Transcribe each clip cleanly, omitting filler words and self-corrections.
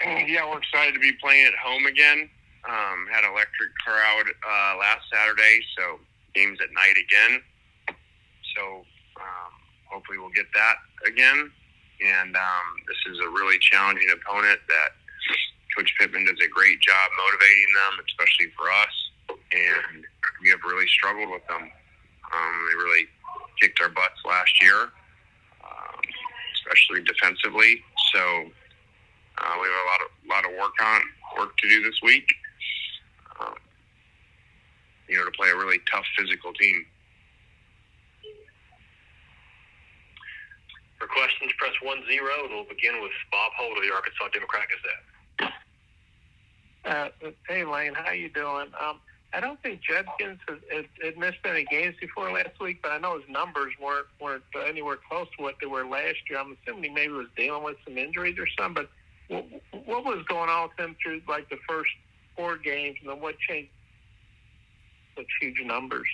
Yeah, we're excited to be playing at home again. Had electric crowd last Saturday, so games at night again. So hopefully we'll get that again. And this is a really challenging opponent that Coach Pittman does a great job motivating them, especially for us. And we have really struggled with them. They really kicked our butts last year, especially defensively. So we have a lot of work to do this week. To play a really tough physical team. For questions, press 10, and we'll begin with Bob Holder, the Arkansas Democrat Gazette. Hey, Lane, how you doing? I don't think Judkins had missed any games before last week, but I know his numbers weren't anywhere close to what they were last year. I'm assuming he maybe was dealing with some injuries or something, but what was going on with him through, like, the first 4 games, and then what changed such huge numbers?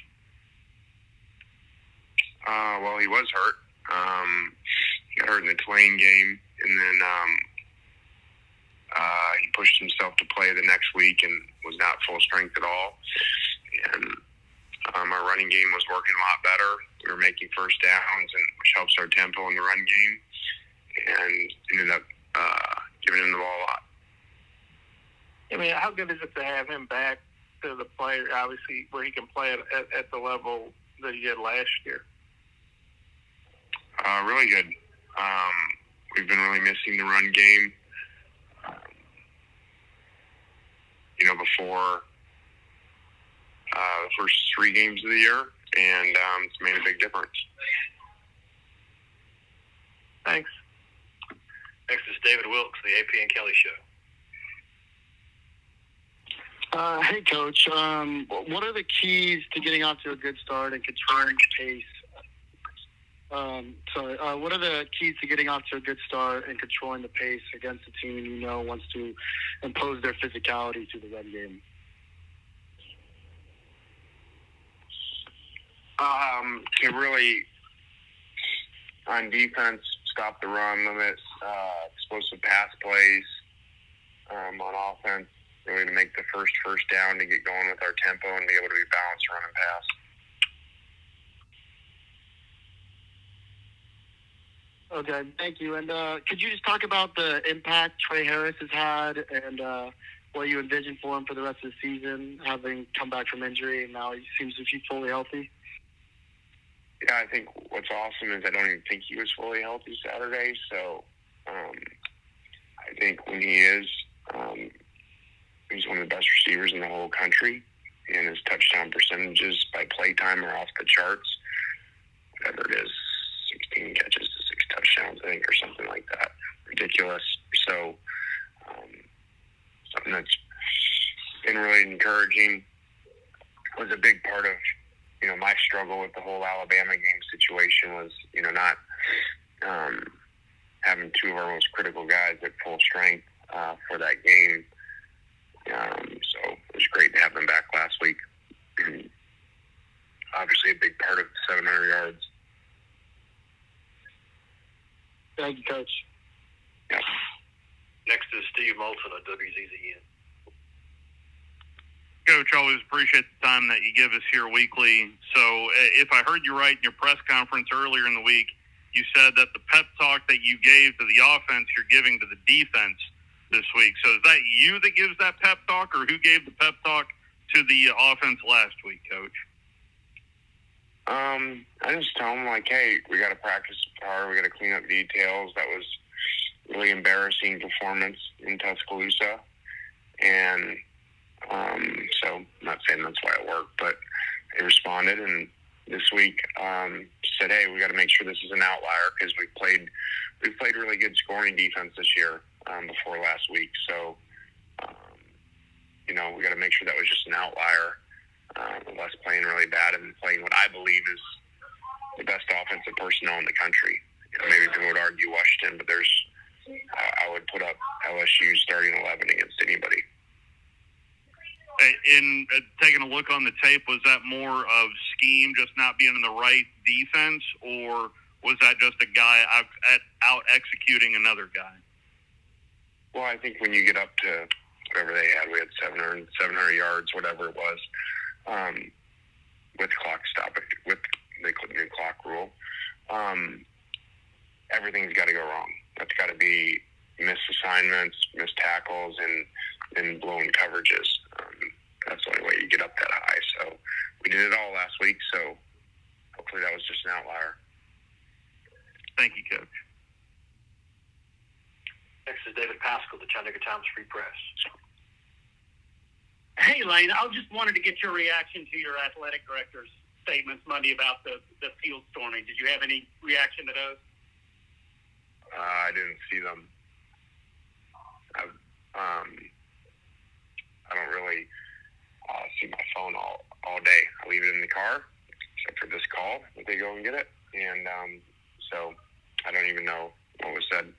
Well, he was hurt. He got hurt in the Tulane game, and then he pushed himself to play the next week and was not full strength at all. And our running game was working a lot better. We were making first downs, which helps our tempo in the run game, and ended up giving him the ball a lot. I mean, how good is it to have him back to the player, obviously, where he can play at the level that he did last year? Really good. We've been really missing the run game. Before the first 3 games of the year, and it's made a big difference. Thanks. Next is David Wilkes, the AP and Kelly Show. Hey, Coach. What are the keys to getting off to a good start and controlling the pace? What are the keys to getting off to a good start and controlling the pace against a team wants to impose their physicality to the run game? To really, on defense, stop the run, limit explosive pass plays. On offense, really to make the first down to get going with our tempo and be able to be balanced run and pass. Okay, thank you. And could you just talk about the impact Trey Harris has had and what you envision for him for the rest of the season, having come back from injury, and now he seems to be fully healthy? Yeah, I think what's awesome is I don't even think he was fully healthy Saturday. So I think when he is, he's one of the best receivers in the whole country, and his touchdown percentages by play time are off the charts. Whatever it is, 16 catches to 6 touchdowns, I think, or something like that. Ridiculous. So something that's been really encouraging. Was a big part of my struggle with the whole Alabama game situation was not having 2 of our most critical guys at full strength for that game. So it was great to have them back last week. Obviously a big part of 700 yards. Thank you, Coach. Yeah. Next is Steve Moulton at WZZN. Coach, always appreciate the time that you give us here weekly. So if I heard you right in your press conference earlier in the week, you said that the pep talk that you gave to the offense, you're giving to the defense this week. So is that you that gives that pep talk, or who gave the pep talk to the offense last week, Coach? I just tell them, hey, we got to practice hard. We got to clean up details. That was really embarrassing performance in Tuscaloosa. And so I'm not saying that's why it worked, but they responded. And this week said, hey, we got to make sure this is an outlier because we've played really good scoring defense this year before last week. So, we got to make sure that was just an outlier. Of us playing really bad and playing what I believe is the best offensive personnel in the country. Maybe people would argue Washington, but I would put up LSU starting 11 against anybody. In taking a look on the tape, was that more of scheme, just not being in the right defense, or was that just a guy out executing another guy? Well, I think when you get up to whatever they had, we had 700 yards, whatever it was, with clock stoppage, with the new clock rule. Everything's got to go wrong. That's got to be missed assignments, missed tackles, and blown coverages. That's the only way you get up that high. So we did it all last week, so hopefully that was just an outlier. Thank you, Coach. Next is David Pascal, the Chattanooga Times Free Press. Hey, Lane, I just wanted to get your reaction to your athletic director's statements Monday about the field storming. Did you have any reaction to those? I didn't see them. I don't really see my phone all day. I leave it in the car, except for this call that they go and get it. And so I don't even know what was said.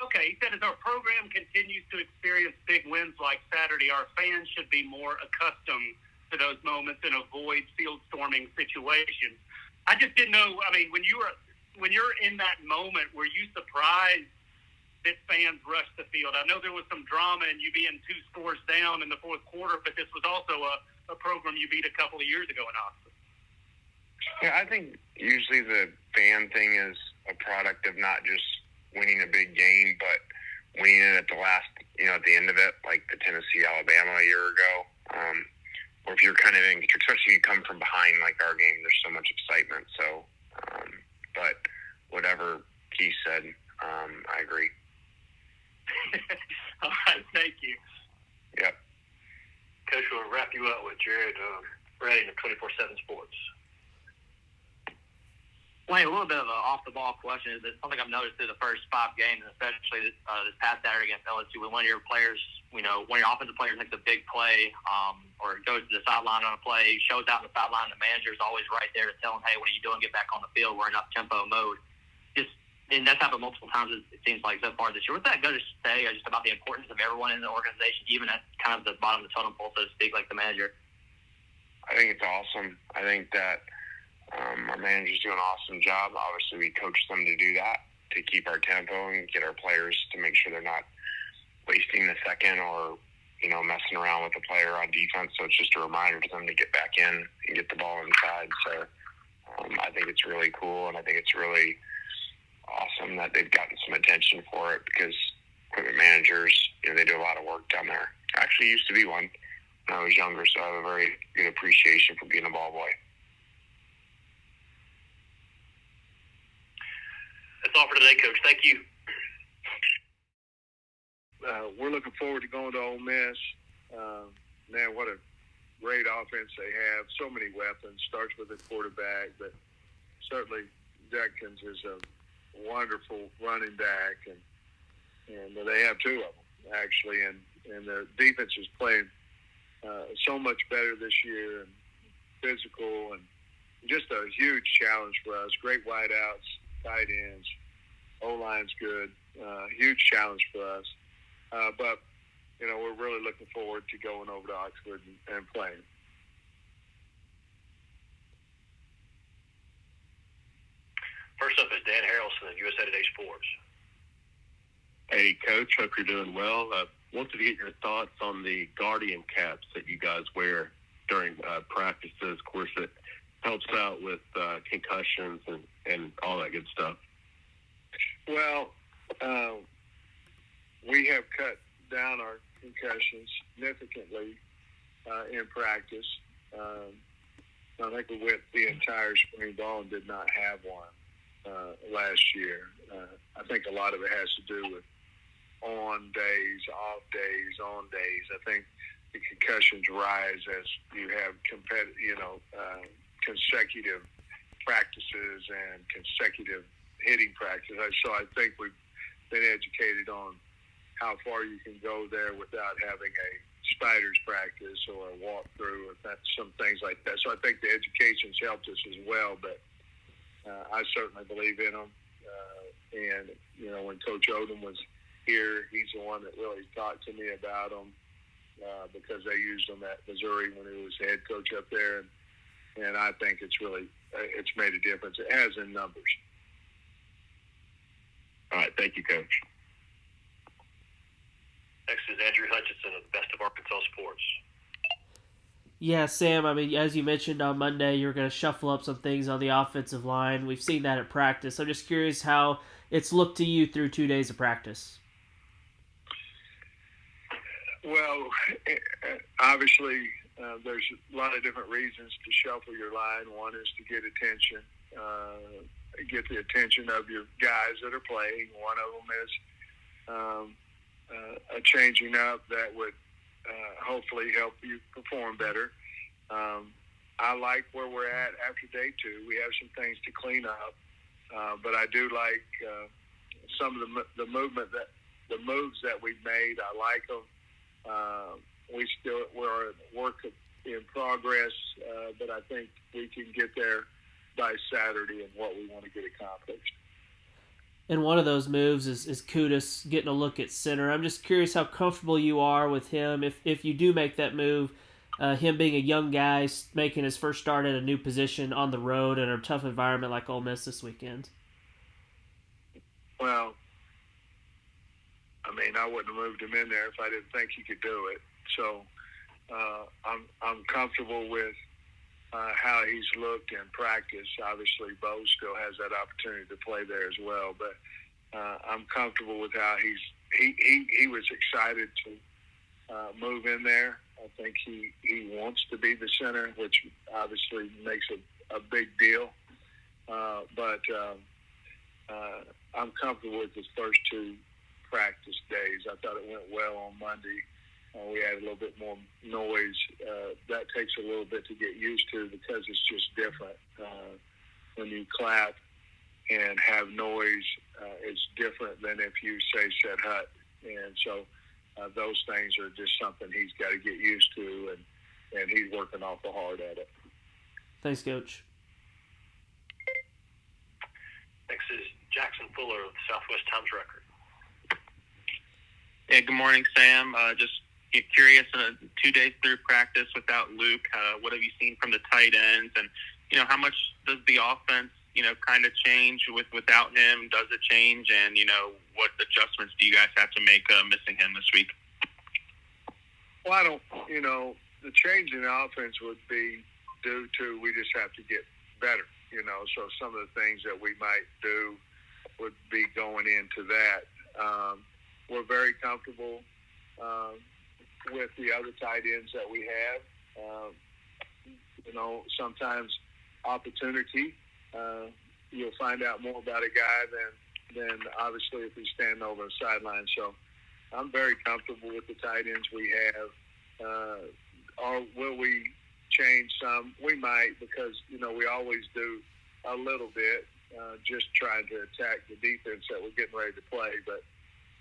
Okay, he said, as our program continues to experience big wins like Saturday, our fans should be more accustomed to those moments and avoid field storming situations. I just didn't know, I mean, when you're in that moment, were you surprised that fans rushed the field? I know there was some drama in you being 2 scores down in the fourth quarter, but this was also a program you beat a couple of years ago in Austin. Yeah, I think usually the fan thing is a product of not just winning a big game, but winning it at the last, at the end of it, like the Tennessee-Alabama a year ago. Or if you're kind of in, especially if you come from behind like our game, there's so much excitement. So, but whatever he said, I agree. All right, thank you. Yep. Coach, we'll wrap you up with Jared Redding of 24/7 Sports. Wayne, a little bit of an off-the-ball question is that something I've noticed through the first 5 games, especially this past Saturday against LSU, when one of your players, one of your offensive players makes a big play or goes to the sideline on a play, shows out on the sideline, the manager's always right there to tell him, hey, what are you doing? Get back on the field. We're in up-tempo mode. And that's happened multiple times, it seems like, so far this year. What's that going to say just about the importance of everyone in the organization, even at kind of the bottom of the totem pole, so to speak, like the manager? I think it's awesome. I think that our managers do an awesome job. Obviously, we coach them to do that, to keep our tempo and get our players to make sure they're not wasting the second or, messing around with the player on defense. So it's just a reminder to them to get back in and get the ball inside. So I think it's really cool, and I think it's really awesome that they've gotten some attention for it because equipment managers, they do a lot of work down there. I actually used to be one when I was younger, so I have a very good appreciation for being a ball boy. That's all for today, Coach. Thank you. We're looking forward to going to Ole Miss. Man, what a great offense they have. So many weapons. Starts with the quarterback, but certainly Judkins is a wonderful running back, and they have 2 of them, actually. And their defense is playing so much better this year and physical and just a huge challenge for us. Great wideouts, tight ends, O-line's good, huge challenge for us. But, we're really looking forward to going over to Oxford and playing. First up is Dan Harrelson of USA Today Sports. Hey, Coach. Hope you're doing well. Wanted to get your thoughts on the Guardian caps that you guys wear during practices. Of course, it helps out with concussions and all that good stuff. Well, we have cut down our concussions significantly in practice. I think we went the entire spring ball and did not have one last year. I think a lot of it has to do with on days, off days, on days. I think the concussions rise as you have consecutive practices and consecutive hitting practices. So I think we've been educated on how far you can go there without having a spiders practice or a walkthrough or some things like that. So I think the education's helped us as well, but I certainly believe in them. And, when Coach Odom was here, he's the one that really talked to me about them because they used them at Missouri when he was the head coach up there. And I think it's made a difference. It has in numbers. All right. Thank you, Coach. Next is Andrew Hutchinson of the Best of Arkansas Sports. Yeah, Sam, I mean, as you mentioned on Monday, you're going to shuffle up some things on the offensive line. We've seen that at practice. I'm just curious how it's looked to you through 2 days of practice. Well, obviously, there's a lot of different reasons to shuffle your line. One is to get attention, get the attention of your guys that are playing. One of them is a changing up that would hopefully help you perform better. I like where we're at after day 2. We have some things to clean up, but I do like some of the movement the moves that we've made. I like them. We're a work in progress, but I think we can get there by Saturday and what we want to get accomplished. And one of those moves is Kudus getting a look at center. I'm just curious how comfortable you are with him if you do make that move, him being a young guy making his first start at a new position on the road in a tough environment like Ole Miss this weekend. Well, I mean, I wouldn't have moved him in there if I didn't think he could do it. So I'm comfortable with how he's looked in practice. Obviously, Bo still has that opportunity to play there as well, but I'm comfortable with how he was excited to move in there. I think he wants to be the center, which obviously makes a big deal. But I'm comfortable with his first 2 practice days. I thought it went well on Monday. We had a little bit more noise. That takes a little bit to get used to because it's just different. When you clap and have noise, it's different than if you say "said hut." And so those things are just something he's got to get used to, and he's working awful hard at it. Thanks, Coach. Next is Jackson Fuller of the Southwest Times Record. Yeah, good morning, Sam. Just curious, 2 days through practice without Luke, what have you seen from the tight ends? And, how much does the offense, kind of change without him? Does it change? And, what adjustments do you guys have to make missing him this week? Well, I don't, the change in the offense would be due to we just have to get better, So some of the things that we might do would be going into that. We're very comfortable with the other tight ends that we have. Sometimes opportunity, you'll find out more about a guy than obviously if he's standing over the sideline. So I'm very comfortable with the tight ends we have. Or will we change some? We might because, we always do a little bit, just trying to attack the defense that we're getting ready to play. But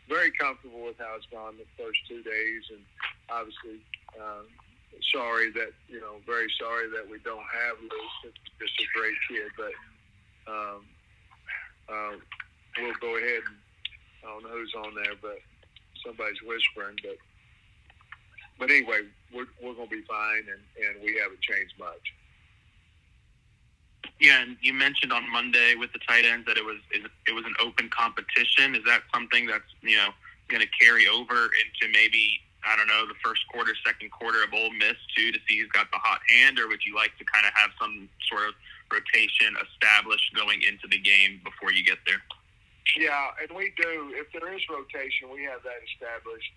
very comfortable with how it's gone the first 2 days, and obviously very sorry that we don't have Luke. It's just a great kid, but we'll go ahead and I don't know who's on there, but somebody's whispering. But anyway, we're going to be fine, and we haven't changed much. Yeah, and you mentioned on Monday with the tight ends that it was an open competition. Is that something that's going to carry over into maybe the first quarter, second quarter of Ole Miss too, to see who's got the hot hand, or would you like to kind of have some sort of rotation established going into the game before you get there? Yeah, and we do. If there is rotation, we have that established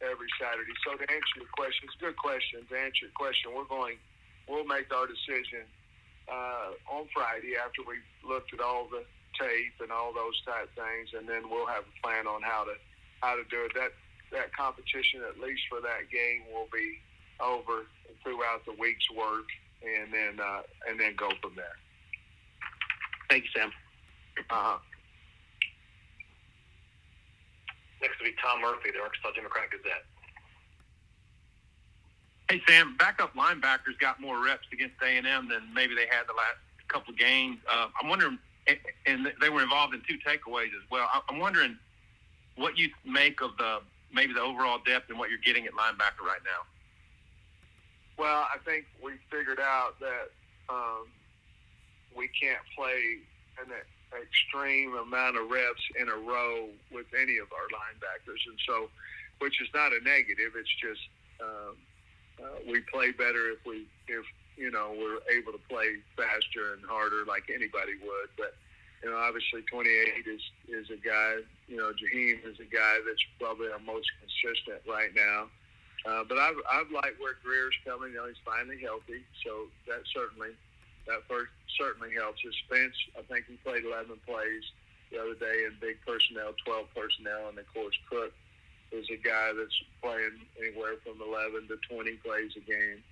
every Saturday. So to answer your question, it's a good question. To answer your question, we'll make our decision on Friday after we've looked at all the tape and all those type things, and then we'll have a plan on how to do it. That competition, at least for that game, will be over throughout the week's work, and then go from there. Thank you, Sam. Next will be Tom Murphy, the Arkansas Democrat-Gazette. Hey, Sam, backup linebackers got more reps against A&M than maybe they had the last couple of games. I'm wondering, and they were involved in 2 takeaways as well. I'm wondering what you make of maybe the overall depth and what you're getting at linebacker right now. Well, I think we figured out that we can't play an extreme amount of reps in a row with any of our linebackers. And so which is not a negative. It's just we play better if we're able to play faster and harder like anybody would. But obviously 28 is a guy. Jaheim is a guy that's probably our most consistent right now. But I've liked where Greer's coming. He's finally healthy, so that certainly helps. His Spence, I think he played 11 plays the other day in big personnel, 12 personnel, and of course Cook is a guy that's playing anywhere from 11 to 20 plays a game.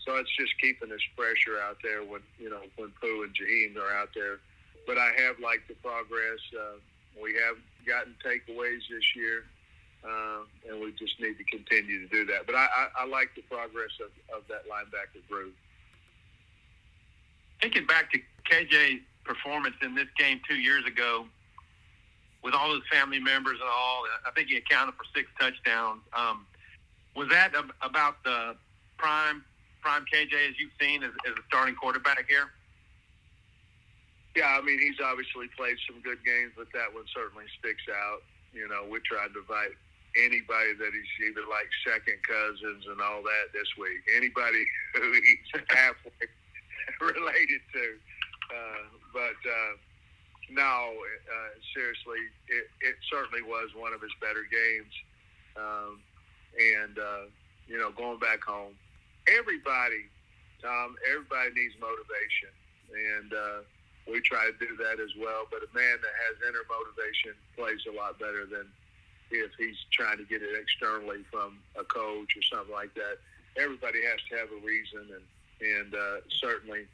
So it's just keeping this pressure out there when Pooh and Jaheim are out there. But I have liked the progress. We have gotten takeaways this year, and we just need to continue to do that. But I like the progress of that linebacker group. Thinking back to KJ's performance in this game 2 years ago, with all his family members and all, I think he accounted for 6 touchdowns. Was that about the prime KJ as you've seen as a starting quarterback here? Yeah, I mean, he's obviously played some good games, but that one certainly sticks out. We tried to invite anybody that he's either like second cousins and all that this week. Anybody who he's halfway related to. No, seriously, it certainly was one of his better games. Going back home, everybody needs motivation. And we try to do that as well. But a man that has inner motivation plays a lot better than if he's trying to get it externally from a coach or something like that. Everybody has to have a reason, and certainly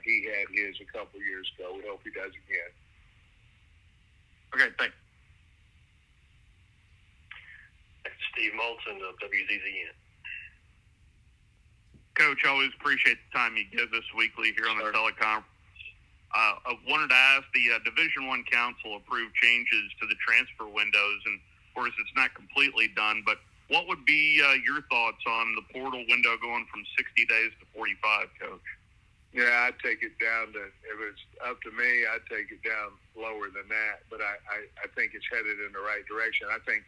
he had his a couple years ago. We hope he does again. Okay, thanks. Steve Moulton of WZZN. Coach, I always appreciate the time you give us weekly here on the teleconference. I wanted to ask, the Division I Council approved changes to the transfer windows, and of course it's not completely done, but what would be your thoughts on the portal window going from 60 days to 45, Coach? Yeah, I'd take it down to, if it's up to me, I'd take it down lower than that, but I think it's headed in the right direction. I think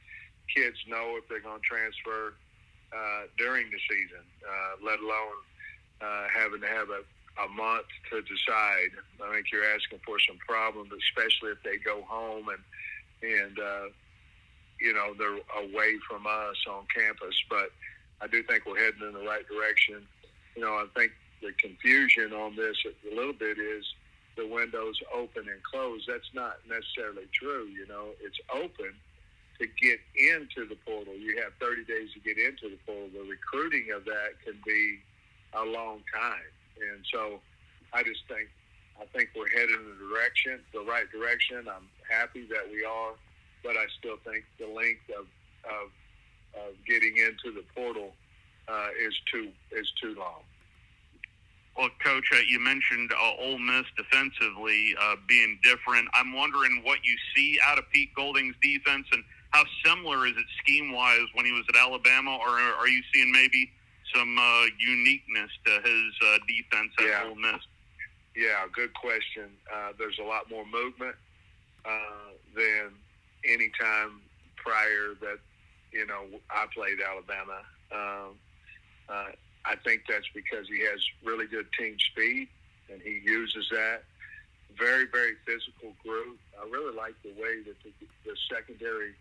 kids know if they're going to transfer during the season, let alone having to have a month to decide. I think you're asking for some problems, especially if they go home and they're away from us on campus. But I do think we're heading in the right direction. I think the confusion on this a little bit is the window's open and closed. That's not necessarily true. It's open to get into the portal. You have 30 days to get into the portal. The recruiting of that can be a long time. And so I think we're headed in the right direction. I'm happy that we are, but I still think the length of getting into the portal is too long. Well, Coach, you mentioned Ole Miss defensively being different. I'm wondering what you see out of Pete Golding's defense, and how similar is it scheme-wise when he was at Alabama, or are you seeing maybe some uniqueness to his defense at Ole Miss? Yeah, good question. There's a lot more movement than any time prior that, I played Alabama. I think that's because he has really good team speed, and he uses that. Very, very physical group. I really like the way that the secondary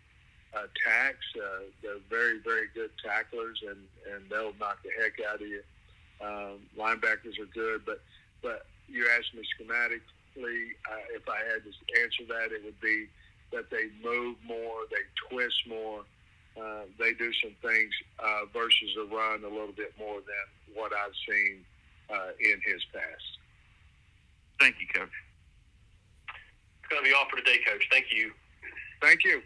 attacks. They're very, very good tacklers, and they'll knock the heck out of you. Linebackers are good, but you asked me schematically, if I had to answer that, it would be that they move more, they twist more, they do some things versus a run a little bit more than what I've seen in his past. Thank you, Coach. It's going to be all for today, Coach. Thank you. Thank you.